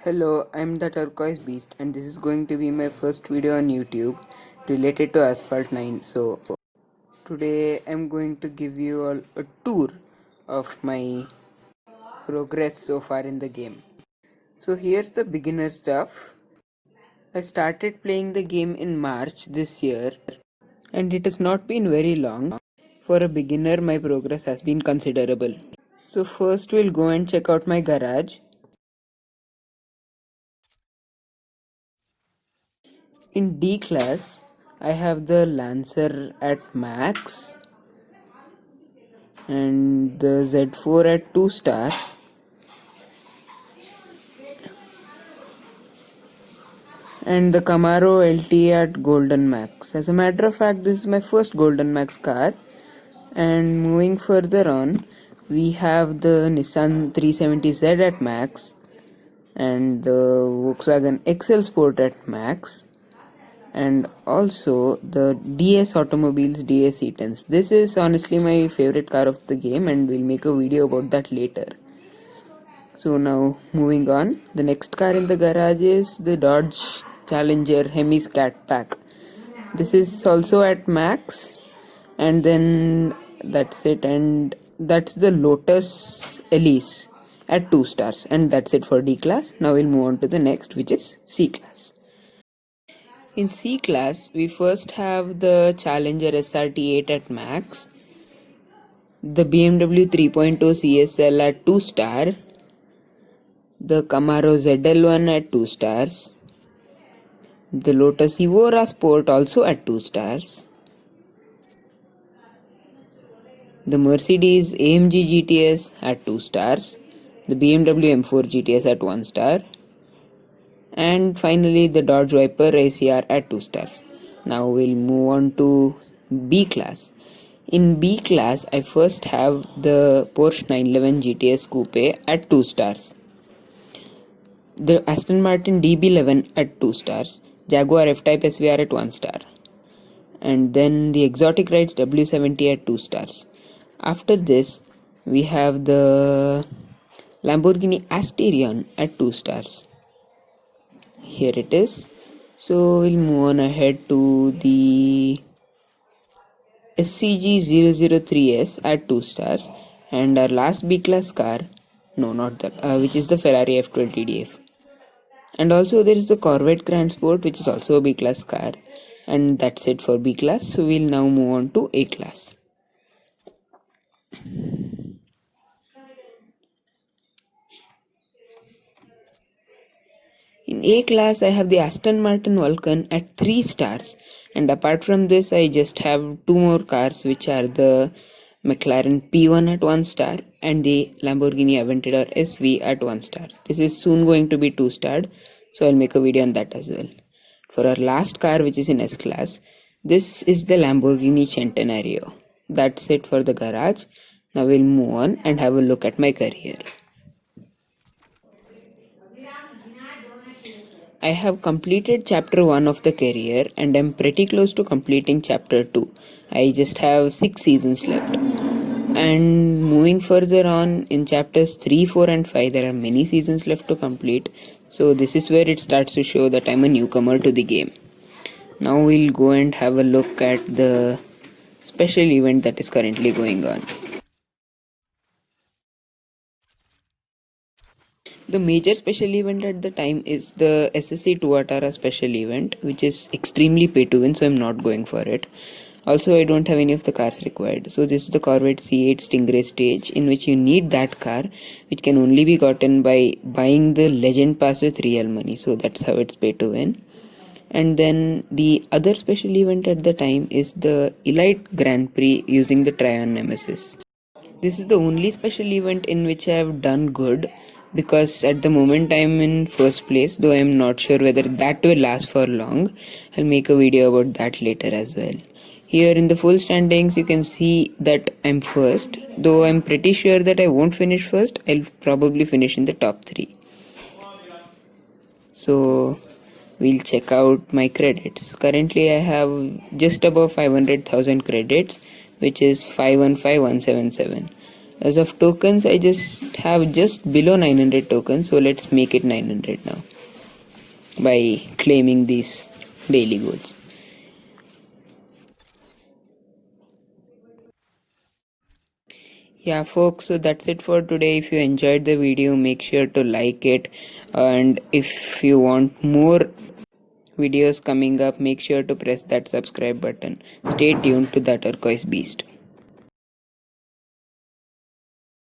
Hello, I'm the Turquoise Beast, and this is going to be my first video on YouTube related to Asphalt 9. So, today I'm going to give you all a tour of my progress so far in the game. So, here's the beginner stuff. I started playing the game in March this year, and it has not been very long. For a beginner, my progress has been considerable. So, first, we'll go and check out my garage. In D class, I have the Lancer at max and the Z4 at 2 stars and the Camaro LT at golden max. As a matter of fact, this is my first golden max car. And moving further on, we have the Nissan 370Z at max and the Volkswagen XL Sport at max, and also the DS Automobiles DS E10s. This is honestly my favorite car of the game, and we'll make a video about that later. So now moving on, the next car in the garage is the Dodge Challenger Hemi Scat Pack. This is also at max, and then that's it, and that's the Lotus Elise at 2 stars, and that's it for D class. Now we'll move on to the next, which is C class. In C class, we first have the Challenger SRT8 at max, the BMW 3.0 CSL at 2 star, the Camaro ZL1 at 2 stars, the Lotus Evora Sport also at 2 stars, the Mercedes AMG GTS at 2 stars, the BMW M4 GTS at 1 star, and finally the Dodge Viper ACR at 2 stars. Now we'll move on to B class. In B class, I first have the Porsche 911 GTS Coupe at 2 stars, the Aston Martin DB11 at 2 stars, Jaguar F-Type SVR at 1 star, and then the Exotic Rides W70 at 2 stars. After this, we have the Lamborghini Asterion at 2 stars. Here it is. So we'll move on ahead to the SCG 003S at 2 stars, and our last B class car, no, not that, which is the Ferrari F12 TDF. And also there is the Corvette Grand Sport, which is also a B class car, and that's it for B class. So we'll now move on to A class. In A class, I have the Aston Martin Vulcan at 3 stars, and apart from this, I just have 2 more cars, which are the McLaren P1 at 1 star and the Lamborghini Aventador SV at 1 star. This is soon going to be 2 starred, so I'll make a video on that as well. For our last car, which is in S class, this is the Lamborghini Centenario. That's it for the garage. Now we'll move on and have a look at my career. I have completed chapter 1 of the career, and I'm pretty close to completing chapter 2. I just have 6 seasons left. And moving further on in chapters 3, 4 and 5, there are many seasons left to complete. So this is where it starts to show that I'm a newcomer to the game. Now we'll go and have a look at the special event that is currently going on. The major special event at the time is the SSC Tuatara special event, which is extremely pay to win, so I'm not going for it. Also, I don't have any of the cars required. So this is the Corvette C8 Stingray stage, in which you need that car, which can only be gotten by buying the Legend Pass with real money. So that's how it's pay to win. And then the other special event at the time is the Elite Grand Prix using the Tryon Nemesis. This is the only special event in which I have done good, because at the moment I'm in first place, though I'm not sure whether that will last for long. I'll make a video about that later as well. Here in the full standings, you can see that I'm first, though I'm pretty sure that I won't finish first. I'll probably finish in the top 3. So we'll check out my credits. Currently I have just above 500,000 credits, which is 515177. As of tokens, I just have just below 900 tokens, so let's make it 900 now by claiming these daily goals. Yeah, folks, so that's it for today. If you enjoyed the video, make sure to like it, and if you want more videos coming up, make sure to press that subscribe button. Stay tuned to the Turquoise Beast.